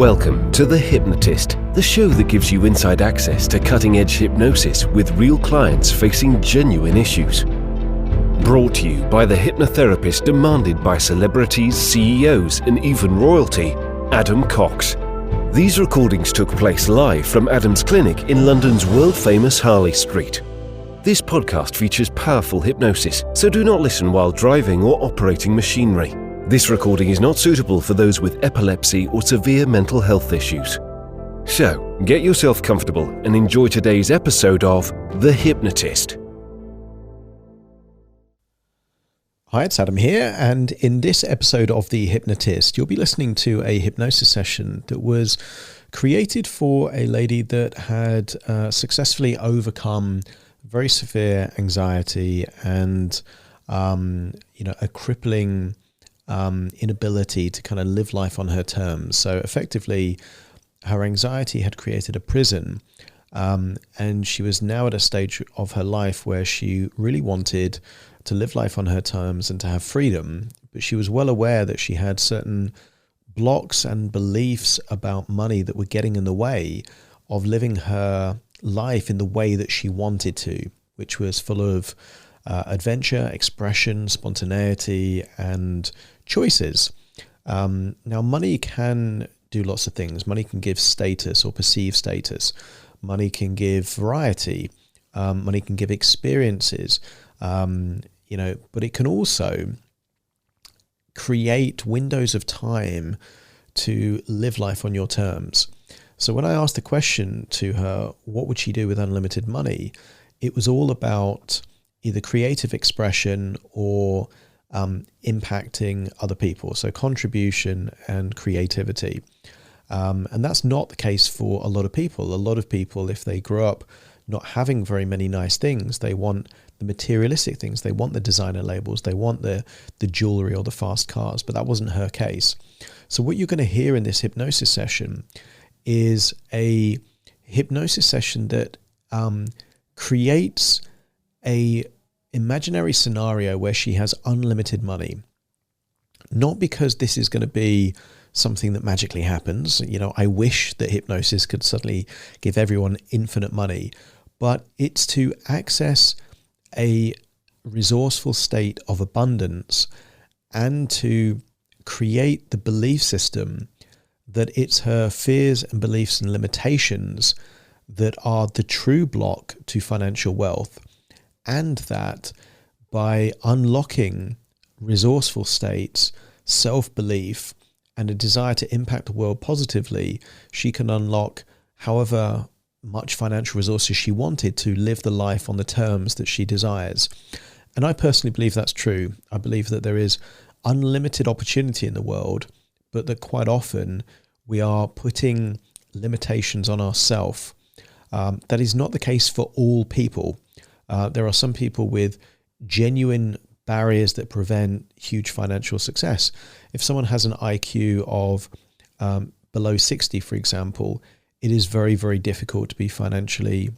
Welcome to The Hypnotist, the show that gives you inside access to cutting-edge hypnosis with real clients facing genuine issues. Brought to you by the hypnotherapist demanded by celebrities, CEOs, and even royalty, Adam Cox. These recordings took place live from Adam's clinic in London's world-famous Harley Street. This podcast features powerful hypnosis, so do not listen while driving or operating machinery. This recording is not suitable for those with epilepsy or severe mental health issues. So, get yourself comfortable and enjoy today's episode of The Hypnotist. Hi, it's Adam here, and in this episode of The Hypnotist, you'll be listening to a hypnosis session that was created for a lady that had successfully overcome very severe anxiety and, a crippling inability to kind of live life on her terms. So effectively, her anxiety had created a prison, and she was now at a stage of her life where she really wanted to live life on her terms and to have freedom. But she was well aware that she had certain blocks and beliefs about money that were getting in the way of living her life in the way that she wanted to, which was full of adventure, expression, spontaneity, and choices. Now, money can do lots of things. Money can give status or perceived status. Money can give variety. Money can give experiences. But it can also create windows of time to live life on your terms. So when I asked the question to her, what would she do with unlimited money? It was all about either creative expression or impacting other people. So contribution and creativity. And that's not the case for a lot of people. A lot of people, if they grew up not having very many nice things, they want the materialistic things. They want the designer labels. They want the jewelry or the fast cars. But that wasn't her case. So what you're going to hear in this hypnosis session is a hypnosis session that creates a imaginary scenario where she has unlimited money. Not because this is going to be something that magically happens. I wish that hypnosis could suddenly give everyone infinite money, but it's to access a resourceful state of abundance and to create the belief system that it's her fears and beliefs and limitations that are the true block to financial wealth, and that by unlocking resourceful states, self-belief, and a desire to impact the world positively, she can unlock however much financial resources she wanted to live the life on the terms that she desires. And I personally believe that's true. I believe that there is unlimited opportunity in the world, but that quite often we are putting limitations on ourselves. That is not the case for all people. There are some people with genuine barriers that prevent huge financial success. If someone has an IQ of below 60, for example, it is very, very difficult to be financially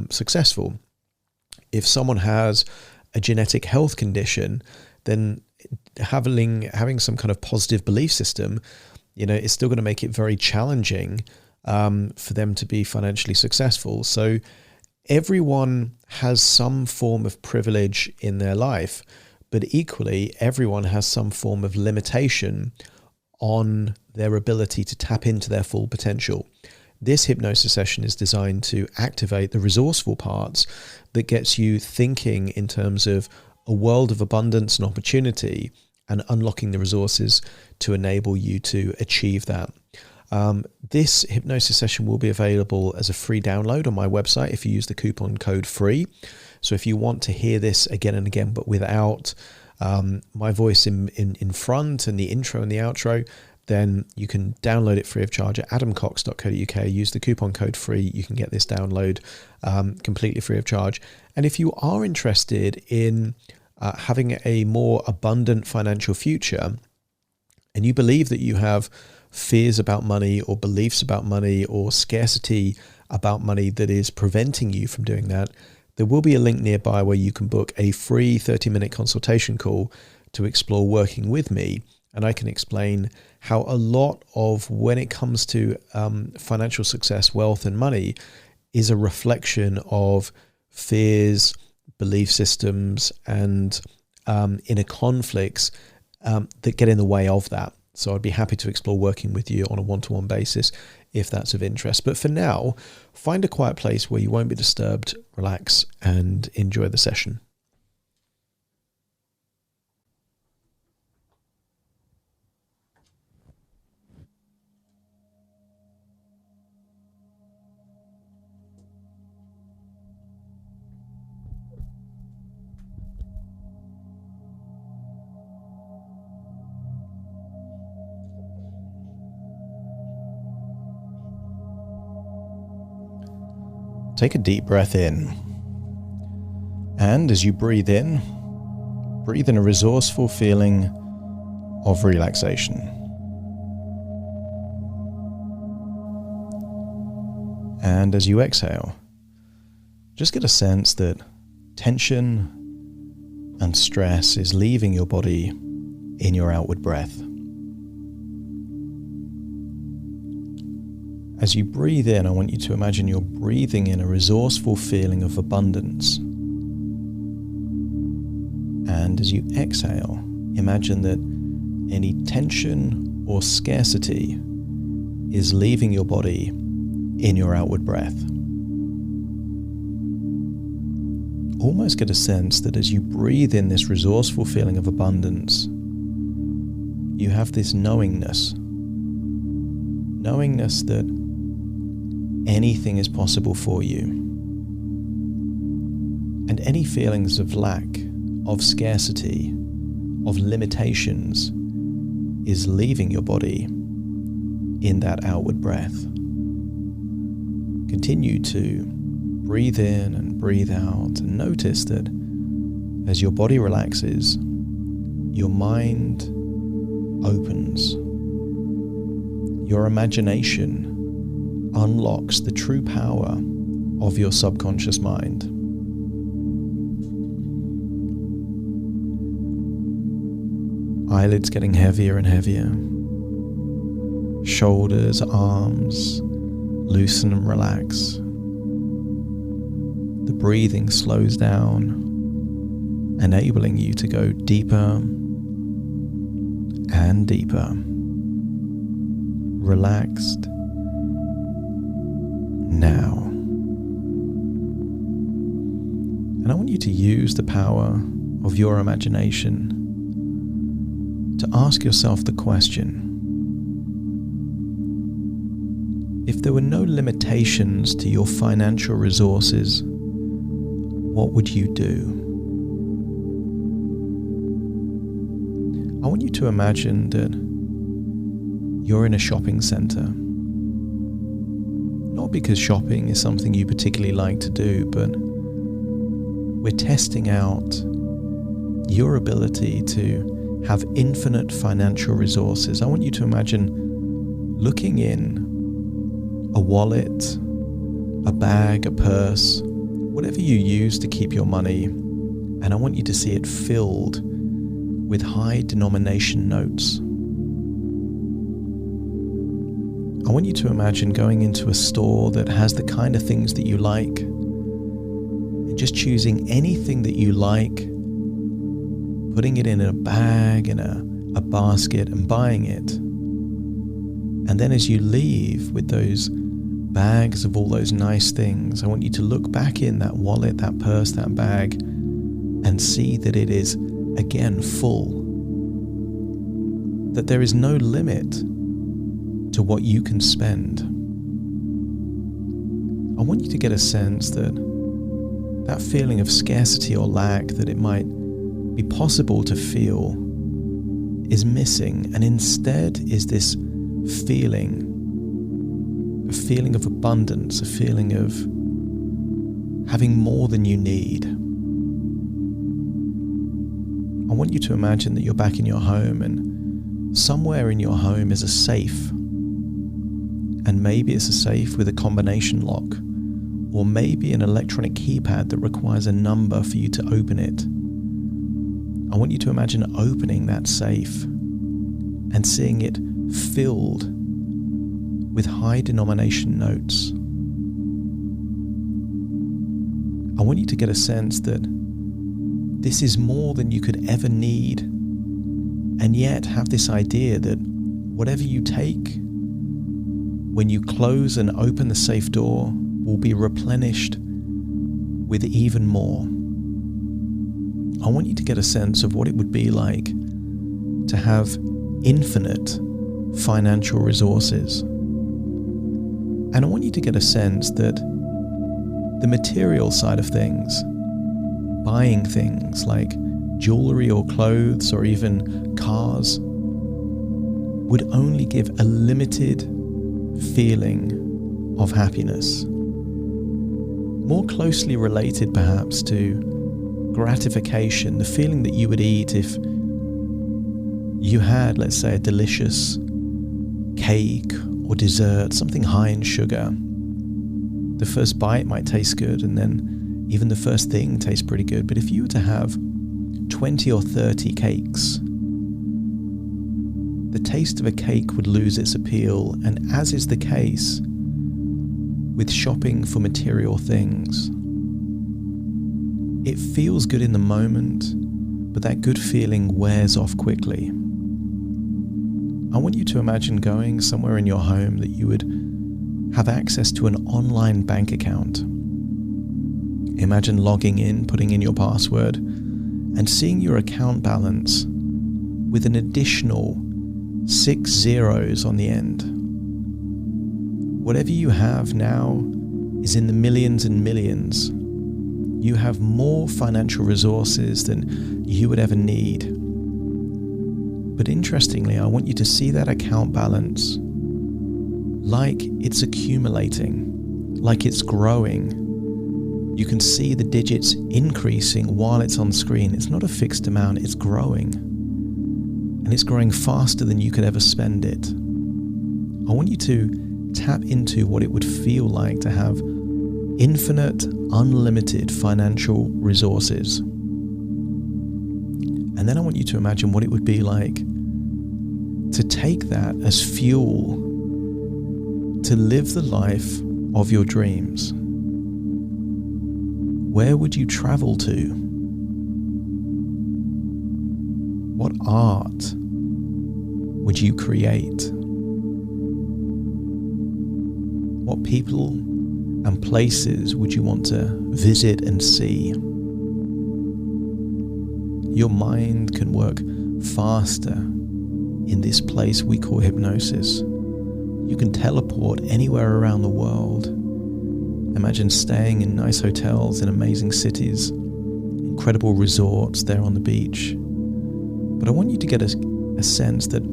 successful. If someone has a genetic health condition, then having some kind of positive belief system, is still going to make it very challenging for them to be financially successful. So everyone has some form of privilege in their life, but equally everyone has some form of limitation on their ability to tap into their full potential. This hypnosis session is designed to activate the resourceful parts that gets you thinking in terms of a world of abundance and opportunity and unlocking the resources to enable you to achieve that. This hypnosis session will be available as a free download on my website if you use the coupon code FREE. So if you want to hear this again and again, but without my voice in front and the intro and the outro, then you can download it free of charge at adamcox.co.uk. Use the coupon code FREE. You can get this download completely free of charge. And if you are interested in having a more abundant financial future, and you believe that you have fears about money or beliefs about money or scarcity about money that is preventing you from doing that, there will be a link nearby where you can book a free 30-minute consultation call to explore working with me and I can explain how a lot of when it comes to financial success, wealth, and money is a reflection of fears, belief systems, and inner conflicts that get in the way of that. So I'd be happy to explore working with you on a one-to-one basis if that's of interest. But for now, find a quiet place where you won't be disturbed, relax, and enjoy the session. Take a deep breath in. And as you breathe in a resourceful feeling of relaxation. And as you exhale, just get a sense that tension and stress is leaving your body in your outward breath. As you breathe in, I want you to imagine you're breathing in a resourceful feeling of abundance. And as you exhale, imagine that any tension or scarcity is leaving your body in your outward breath. Almost get a sense that as you breathe in this resourceful feeling of abundance, you have this knowingness that anything is possible for you. And any feelings of lack, of scarcity, of limitations is leaving your body in that outward breath. Continue to breathe in and breathe out, and notice that as your body relaxes, your mind opens. Your imagination unlocks the true power of your subconscious mind. Eyelids getting heavier and heavier. Shoulders, arms loosen and relax. The breathing slows down, enabling you to go deeper and deeper. Relaxed now. And I want you to use the power of your imagination to ask yourself the question: if there were no limitations to your financial resources, what would you do? I want you to imagine that you're in a shopping center. Not because shopping is something you particularly like to do, but we're testing out your ability to have infinite financial resources. I want you to imagine looking in a wallet, a bag, a purse, whatever you use to keep your money, and I want you to see it filled with high denomination notes. I want you to imagine going into a store that has the kind of things that you like, and just choosing anything that you like, putting it in a bag, in a basket, and buying it. And then as you leave with those bags of all those nice things, I want you to look back in that wallet, that purse, that bag, and see that it is again full. That there is no limit to what you can spend. I want you to get a sense that that feeling of scarcity or lack that it might be possible to feel is missing, and instead is this feeling, a feeling of abundance, a feeling of having more than you need. I want you to imagine that you're back in your home, and somewhere in your home is a safe. And maybe it's a safe with a combination lock, or maybe an electronic keypad that requires a number for you to open it. I want you to imagine opening that safe and seeing it filled with high denomination notes. I want you to get a sense that this is more than you could ever need, and yet have this idea that whatever you take, when you close and open the safe door, will be replenished with even more. I want you to get a sense of what it would be like to have infinite financial resources. And I want you to get a sense that the material side of things, buying things like jewelry or clothes or even cars, would only give a limited feeling of happiness. More closely related perhaps to gratification, the feeling that you would eat if you had, let's say, a delicious cake or dessert, something high in sugar. The first bite might taste good, and then even the first thing tastes pretty good. But if you were to have 20 or 30 cakes, the taste of a cake would lose its appeal, and as is the case with shopping for material things. It feels good in the moment, but that good feeling wears off quickly. I want you to imagine going somewhere in your home that you would have access to an online bank account. Imagine logging in, putting in your password, and seeing your account balance with an additional 6 zeros on the end. Whatever you have now is in the millions and millions. You have more financial resources than you would ever need. But interestingly, I want you to see that account balance like it's accumulating, like it's growing. You can see the digits increasing while it's on screen. It's not a fixed amount, it's growing. And it's growing faster than you could ever spend it. I want you to tap into what it would feel like to have infinite, unlimited financial resources. And then I want you to imagine what it would be like to take that as fuel to live the life of your dreams. Where would you travel to? What art would you create? What people and places would you want to visit and see? Your mind can work faster in this place we call hypnosis. You can teleport anywhere around the world. Imagine staying in nice hotels in amazing cities, incredible resorts there on the beach. But I want you to get a sense that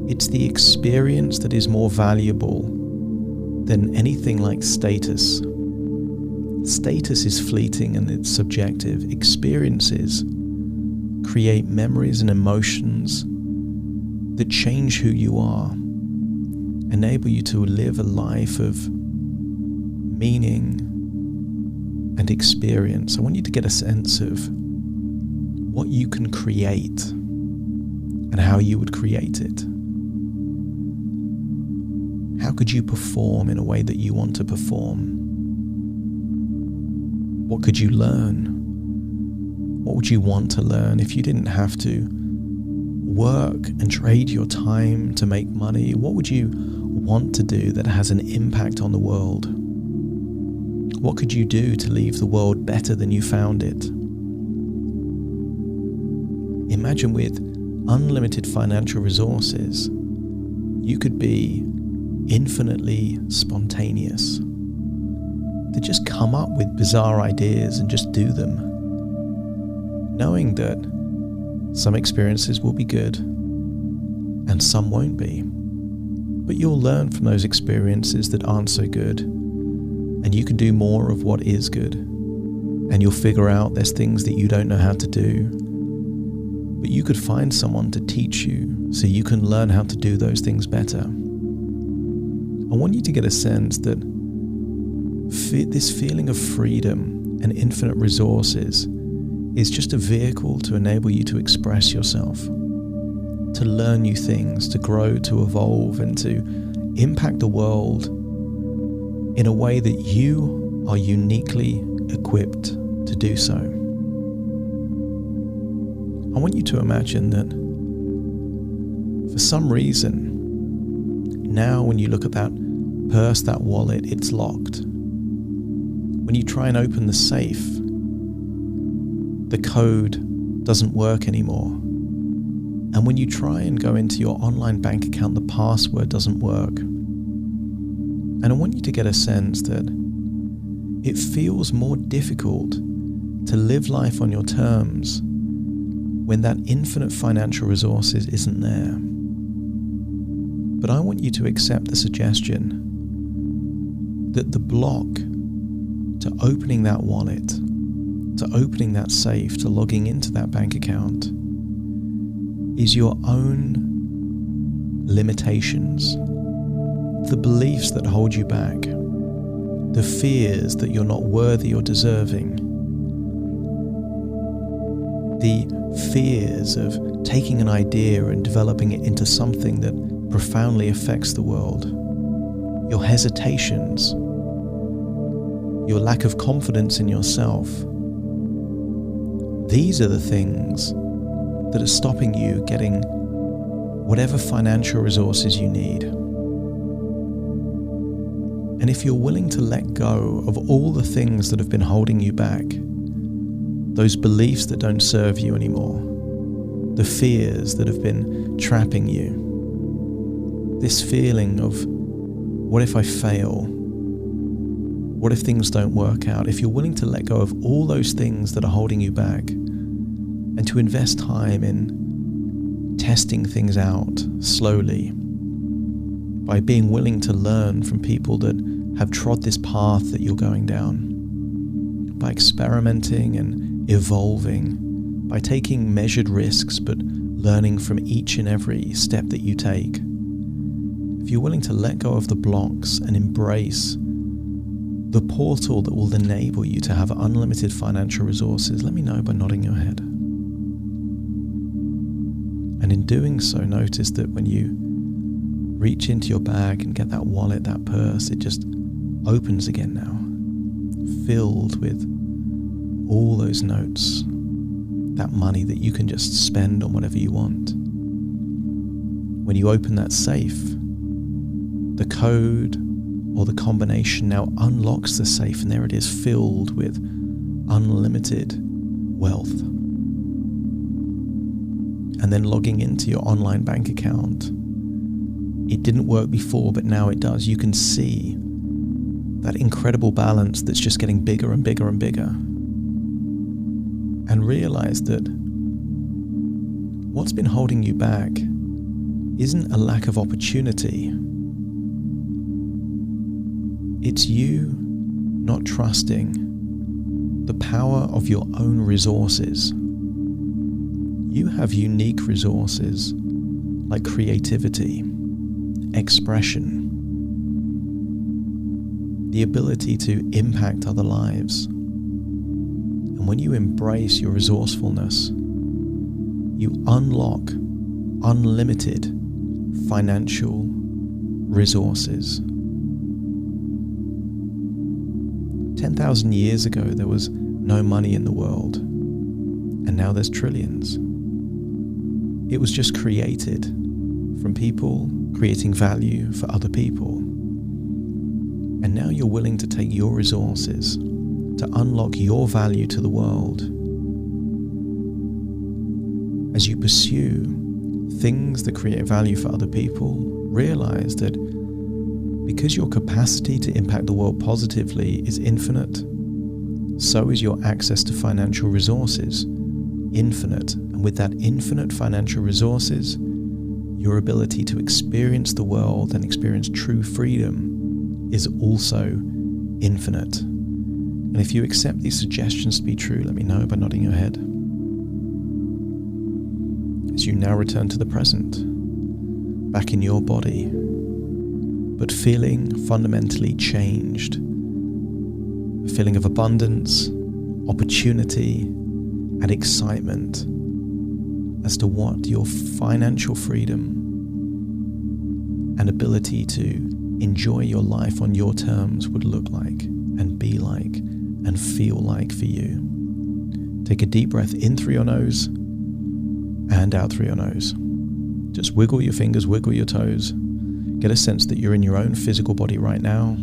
it's the experience that is more valuable than anything like status. Status is fleeting and it's subjective. Experiences create memories and emotions that change who you are, enable you to live a life of meaning and experience. I want you to get a sense of what you can create and how you would create it. How could you perform in a way that you want to perform? What could you learn? What would you want to learn if you didn't have to work and trade your time to make money? What would you want to do that has an impact on the world? What could you do to leave the world better than you found it? Imagine with unlimited financial resources, you could be infinitely spontaneous, to just come up with bizarre ideas and just do them, knowing that some experiences will be good and some won't be. But you'll learn from those experiences that aren't so good, and you can do more of what is good. And you'll figure out there's things that you don't know how to do, but you could find someone to teach you so you can learn how to do those things better. I want you to get a sense that this feeling of freedom and infinite resources is just a vehicle to enable you to express yourself. to learn new things, to grow, to evolve, and to impact the world in a way that you are uniquely equipped to do so. I want you to imagine that for some reason, now when you look at that purse, that wallet, it's locked. When you try and open the safe, the code doesn't work anymore. And when you try and go into your online bank account, the password doesn't work. And I want you to get a sense that it feels more difficult to live life on your terms when that infinite financial resources isn't there. But I want you to accept the suggestion that the block to opening that wallet, to opening that safe, to logging into that bank account is your own limitations, the beliefs that hold you back, the fears that you're not worthy or deserving, the fears of taking an idea and developing it into something that profoundly affects the world, your hesitations, your lack of confidence in yourself. These are the things that are stopping you getting whatever financial resources you need. And if you're willing to let go of all the things that have been holding you back, those beliefs that don't serve you anymore, the fears that have been trapping you, this feeling of, what if I fail? What if things don't work out? If you're willing to let go of all those things that are holding you back and to invest time in testing things out slowly, by being willing to learn from people that have trod this path that you're going down, by experimenting and evolving, by taking measured risks but learning from each and every step that you take. If you're willing to let go of the blocks and embrace the portal that will enable you to have unlimited financial resources, let me know by nodding your head. And in doing so, notice that when you reach into your bag and get that wallet, that purse, it just opens again now, filled with all those notes, that money that you can just spend on whatever you want. When you open that safe, the code or the combination now unlocks the safe, and there it is, filled with unlimited wealth. And then logging into your online bank account, it didn't work before, but now it does. You can see that incredible balance that's just getting bigger and bigger and bigger. And realize that what's been holding you back isn't a lack of opportunity. It's you not trusting the power of your own resources. You have unique resources like creativity, expression, the ability to impact other lives. And when you embrace your resourcefulness, you unlock unlimited financial resources. 10,000 years ago, there was no money in the world, and now there's trillions. It was just created from people creating value for other people. And now you're willing to take your resources to unlock your value to the world. As you pursue things that create value for other people, realize that because your capacity to impact the world positively is infinite, so is your access to financial resources infinite. And with that infinite financial resources, your ability to experience the world and experience true freedom is also infinite. And if you accept these suggestions to be true, let me know by nodding your head. As you now return to the present, back in your body, but feeling fundamentally changed. A feeling of abundance, opportunity, and excitement. as to what your financial freedom and ability to enjoy your life on your terms would look like and be like and feel like for you. Take a deep breath in through your nose and out through your nose. Just wiggle your fingers, wiggle your toes. Get a sense that you're in your own physical body right now.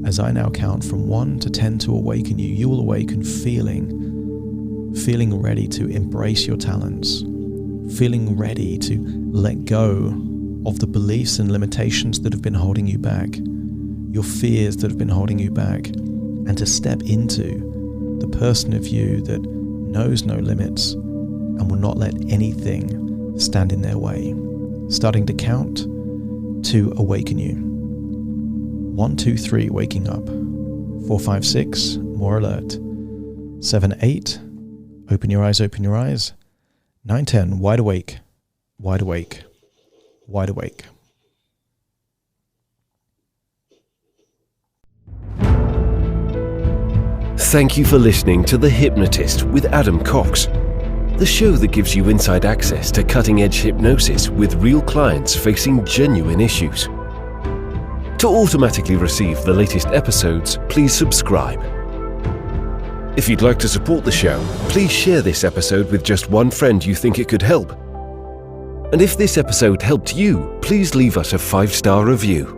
As I now count from 1 to 10 to awaken you, you will awaken feeling ready to embrace your talents, feeling ready to let go of the beliefs and limitations that have been holding you back, your fears that have been holding you back, and to step into the person of you that knows no limits and will not let anything stand in their way. Starting to count to awaken you. 1, 2, 3, waking up. 4, 5, 6, more alert. 7, 8, open your eyes, open your eyes. 9, 10, wide awake, wide awake, wide awake. Thank you for listening to The Hypnotist with Adam Cox, the show that gives you inside access to cutting-edge hypnosis with real clients facing genuine issues. To automatically receive the latest episodes, please subscribe. If you'd like to support the show, please share this episode with just one friend you think it could help. And if this episode helped you, please leave us a 5-star review.